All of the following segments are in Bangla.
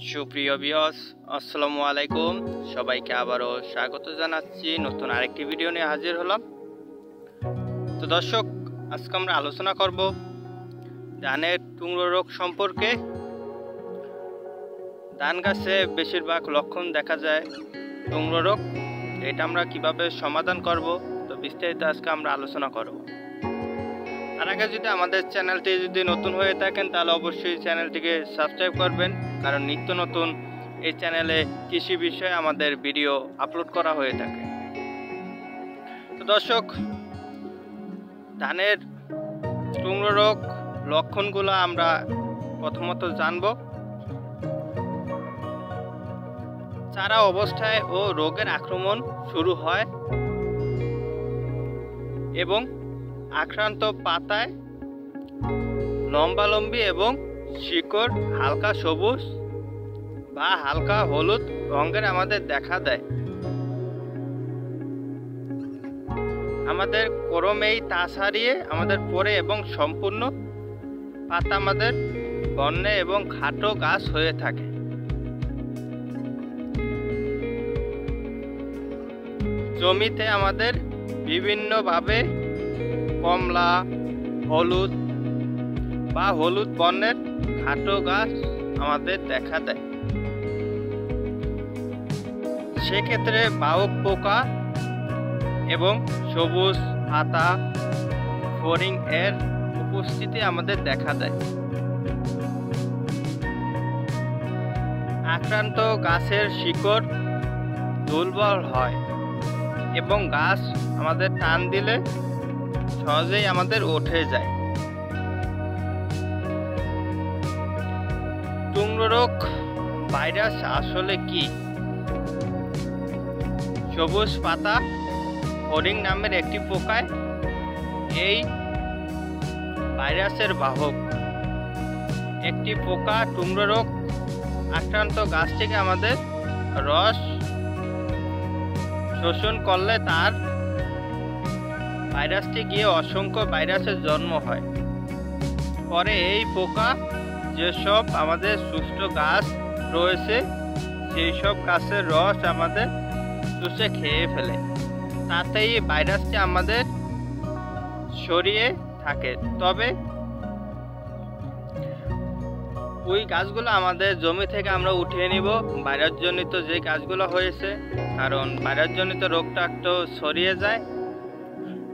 সুপ্রিয় ভিউয়ার্স, আসসালামু আলাইকুম। সবাইকে আবারও স্বাগত জানাচ্ছি। নতুন আরেকটি ভিডিও নিয়ে হাজির হলাম। তো দর্শক, আজকে আমরা আলোচনা করব ধানের টুংরো রোগ সম্পর্কে। ধান গাছে বেশিরভাগ লক্ষণ দেখা যায় টুংরো রোগ। এটা আমরা কিভাবে সমাধান করব, তো বিস্তারিত আজকে আমরা আলোচনা করব। তার আগে যদি আমাদের চ্যানেলটি নতুন হয়ে থাকেন তাহলে অবশ্যই চ্যানেলটিকে সাবস্ক্রাইব করবেন, কারণ নিত্য নতুন এই চ্যানেলে কৃষি বিষয়ে আমাদের ভিডিও আপলোড করা হয়ে থাকে। তো দর্শক, ধানের টুংরো রোগ লক্ষণগুলো আমরা প্রথমত জানব। চারা অবস্থায় ও রোগের আক্রমণ শুরু হয় এবং আক্রান্ত পাতায় লম্বালম্বি এবং শিকড় হালকা সবুজ বা হালকা হলুদ রঙের আমাদের দেখা দেয়। আমাদের ক্রমেই তা ছাড়িয়ে আমাদের পরে এবং সম্পূর্ণ পাতা আমাদের বন্যে এবং খাটো গাছ হয়ে থাকে। জমিতে আমাদের বিভিন্নভাবে কমলা, হলুদ বা হলুদ বর্ণের খাটো গাছ আমাদের দেখা দেয়। সেক্ষেত্রে বাহক পোকা এবং সবুজ পাতা ফড়িং এর উপস্থিতি আমাদের দেখা দেয়। আক্রান্ত গাছের শিকড় দুর্বল হয় এবং গাছ আমাদের টান দিলে সহজেই আমাদের উঠে যায়। টুংরো রোগ ভাইরাস আসলে কি? সবুজ পাতা ফড়িং নামের একটি পোকায় এই ভাইরাসের বাহক। একটি পোকা টুংরো রোগ আক্রান্ত গাছ থেকে আমাদের রস শোষণ করলে তার ভাইরাসটি গিয়ে অসংখ্য ভাইরাসের জন্ম হয়। পরে এই পোকা যেসব আমাদের সুস্থ গাছ রয়েছে সেই সব গাছের রস আমাদের চুষে খেয়ে ফেলে, তাতেই ভাইরাসটি আমাদের সরিয়ে থাকে। তবে ওই গাছগুলো আমাদের জমি থেকে আমরা উঠিয়ে নিব ভাইরাসজনিত যে গাছগুলো হয়েছে, কারণ ভাইরাসজনিত রোগটা একটু ছড়িয়ে যায়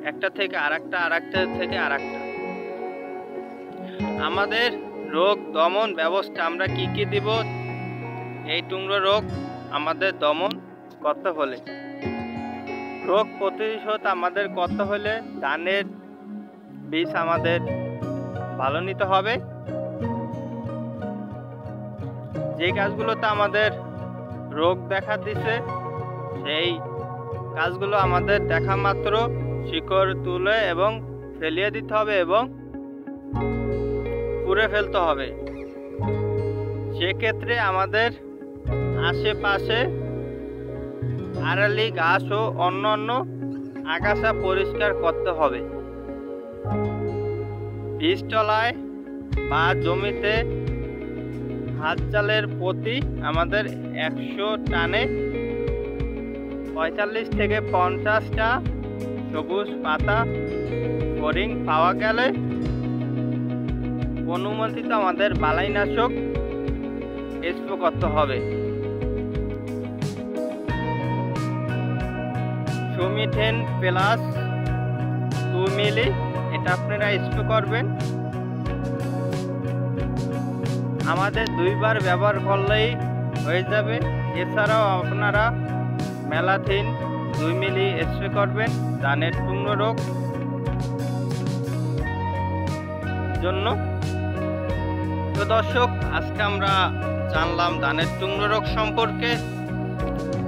একটা থেকে আরেকটা, আরেকটা থেকে আরেকটা। আমাদের রোগ দমন ব্যবস্থা আমরা কি কি দিব এই টুংরো রোগ আমাদের দমন করতে হলে? রোগ প্রতিরোধ আমাদের করতে হলে ধানের বীজ আমাদের ভালো নিতে হবে। যে গাছগুলোতে আমাদের রোগ দেখা দিছে সেই গাছগুলো আমাদের দেখা মাত্র শিকড় তুলে এবং ফেলিয়ে দিতে হবে এবং পুড়ে ফেলতে হবে। সেক্ষেত্রে আমাদের আশেপাশে আড়ালি ঘাস ও অন্যান্য আগাছা পরিষ্কার করতে হবে। বীজতলায় বা জমিতে হাত জালের প্রতি আমাদের 100 টানে 45 থেকে 50টা সবুজ পাতা ফড়িং পাওয়া গেলে অনুমোদিত আমাদের বালাইনাশক স্প্রে করতে হবে। সুমিথেন প্লাস 2 মিলি এটা আপনারা স্প্রে করবেন। আমাদের 2 বার ব্যবহার করলেই হয়ে যাবে। এছাড়াও আপনারা ম্যালাথিন 2 মিলি স্প্রে করবেন ধানের টুংরো রোগ জন্য। তো দর্শক, আজকে আমরা জানলাম ধানের টুংরো রোগ সম্পর্কে।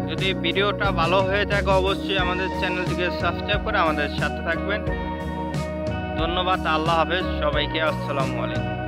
যদি ভিডিওটা ভালো হয়ে থাকে অবশ্যই আমাদের চ্যানেলটিকে সাবস্ক্রাইব করে আমাদের সাথে থাকবেন। ধন্যবাদ। আল্লাহ হাফেজ সবাইকে। আসসালামু আলাইকুম।